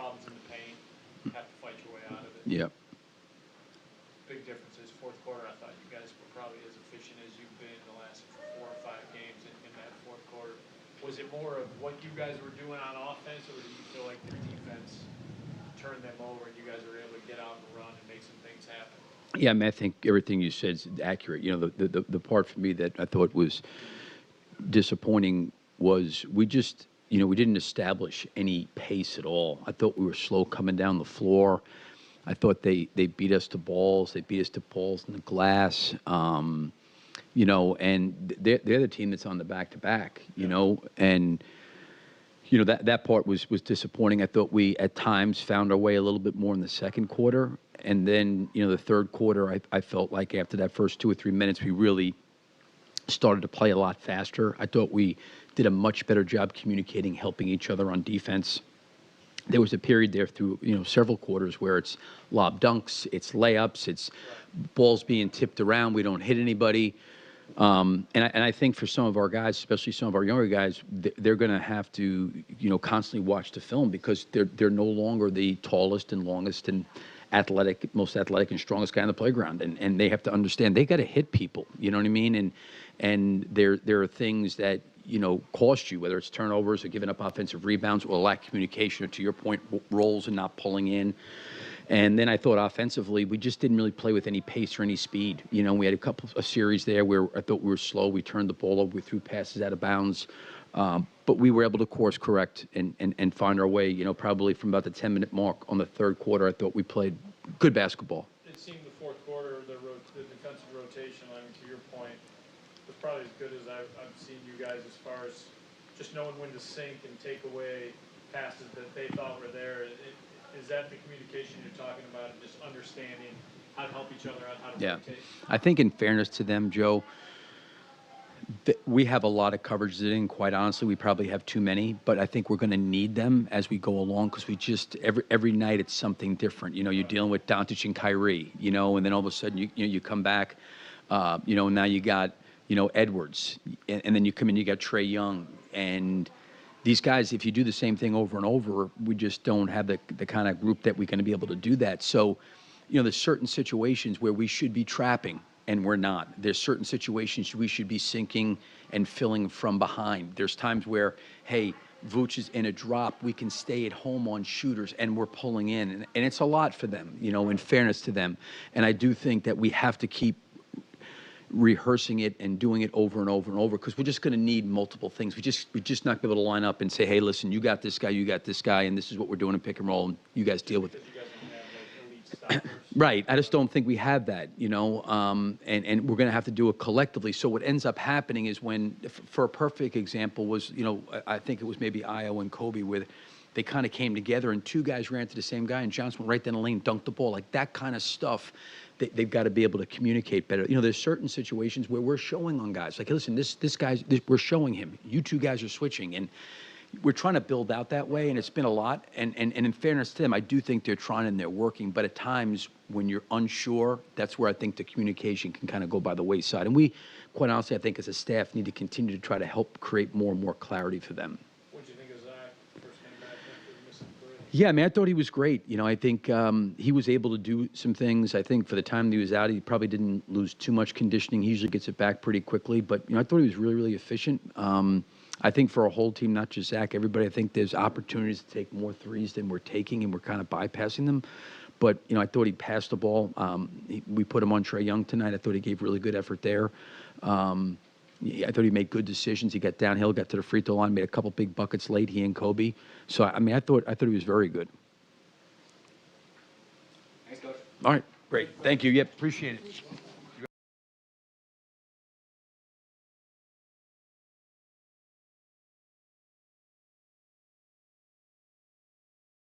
problems in the paint, have to fight your way out of it. Yep. Big difference is fourth quarter. I thought you guys were probably as efficient as you've been in the last 4 or 5 games in that fourth quarter. Was it more of what you guys were doing on offense, or did you feel like the defense turned them over and you guys were able to get out and run and make some things happen? Yeah, I mean, I think everything you said is accurate. You know, the part for me that I thought was disappointing was we just, you know, we didn't establish any pace at all. I thought we were slow coming down the floor. I thought they beat us to balls. They beat us to balls in the glass. You know, and they're the team that's on the back-to-back, you know, and you know, that part was disappointing. I thought we, at times, found our way a little bit more in the second quarter. And then, you know, the third quarter, I felt like after that first 2 or 3 minutes, we really started to play a lot faster. I thought we did a much better job communicating, helping each other on defense. There was a period there through, you know, several quarters where it's lob dunks, it's layups, it's balls being tipped around. We don't hit anybody. And I think for some of our guys, especially some of our younger guys, they're going to have to, you know, constantly watch the film because they're no longer the tallest and longest and most athletic and strongest guy on the playground. And they have to understand they got to hit people. You know what I mean? And there are things that, you know, cost you, whether it's turnovers or giving up offensive rebounds or lack of communication, or to your point, rolls and not pulling in. And then I thought offensively, we just didn't really play with any pace or any speed. You know, we had a series there where I thought we were slow. We turned the ball over. We threw passes out of bounds. But we were able to course correct and find our way, you know, probably from about the 10-minute mark on the third quarter. I thought we played good basketball. It seemed the fourth quarter, the defensive rotation, I mean, to your point, was probably as good as I've seen you guys as far as just knowing when to sink and take away passes that they thought were there. Is that the communication you're talking about, and just understanding how to help each other out, how to rotate? I think in fairness to them, Joe, we have a lot of coverages in. Quite honestly, we probably have too many, but I think we're going to need them as we go along because we just every night it's something different. You know, you're dealing with Doncic and Kyrie, you know, and then all of a sudden you come back, you know, now you got, you know, Edwards, and then you come in, you got Trae Young, and these guys, if you do the same thing over and over, we just don't have the kind of group that we're going to be able to do that. So, you know, there's certain situations where we should be trapping, and we're not. There's certain situations we should be sinking and filling from behind. There's times where, hey, Vooch is in a drop. We can stay at home on shooters, and we're pulling in. And it's a lot for them, you know, in fairness to them. And I do think that we have to keep rehearsing it and doing it over and over and over because we're just going to need multiple things. We're just not going to be able to line up and say, hey, listen, you got this guy, and this is what we're doing in pick and roll, and you guys deal with it. You guys don't have like elite stoppers. Right. I just don't think we have that, you know, and we're going to have to do it collectively. So what ends up happening is when, for a perfect example was, you know, I think it was maybe Io and Kobe where they kind of came together and 2 guys ran to the same guy and Johnson went right down the lane, dunked the ball. Like that kind of stuff, they've got to be able to communicate better. You know, there's certain situations where we're showing on guys. Like, hey, listen, this guy's, we're showing him. You 2 guys are switching. And we're trying to build out that way, and it's been a lot. And in fairness to them, I do think they're trying and they're working. But at times, when you're unsure, that's where I think the communication can kind of go by the wayside. And we, quite honestly, I think as a staff, need to continue to try to help create more and more clarity for them. What did you think of Zach first came back after missing 3? Yeah, I mean, I thought he was great. You know, I think he was able to do some things. I think for the time that he was out, he probably didn't lose too much conditioning. He usually gets it back pretty quickly. But, you know, I thought he was really, really efficient. I think for a whole team, not just Zach, everybody, I think there's opportunities to take more threes than we're taking, and we're kind of bypassing them. But, you know, I thought he passed the ball. We put him on Trae Young tonight. I thought he gave really good effort there. Yeah, I thought he made good decisions. He got downhill, got to the free throw line, made a couple big buckets late, he and Kobe. So, I mean, I thought he was very good. Thanks, Coach. All right, great. Thank you. Yep, appreciate it.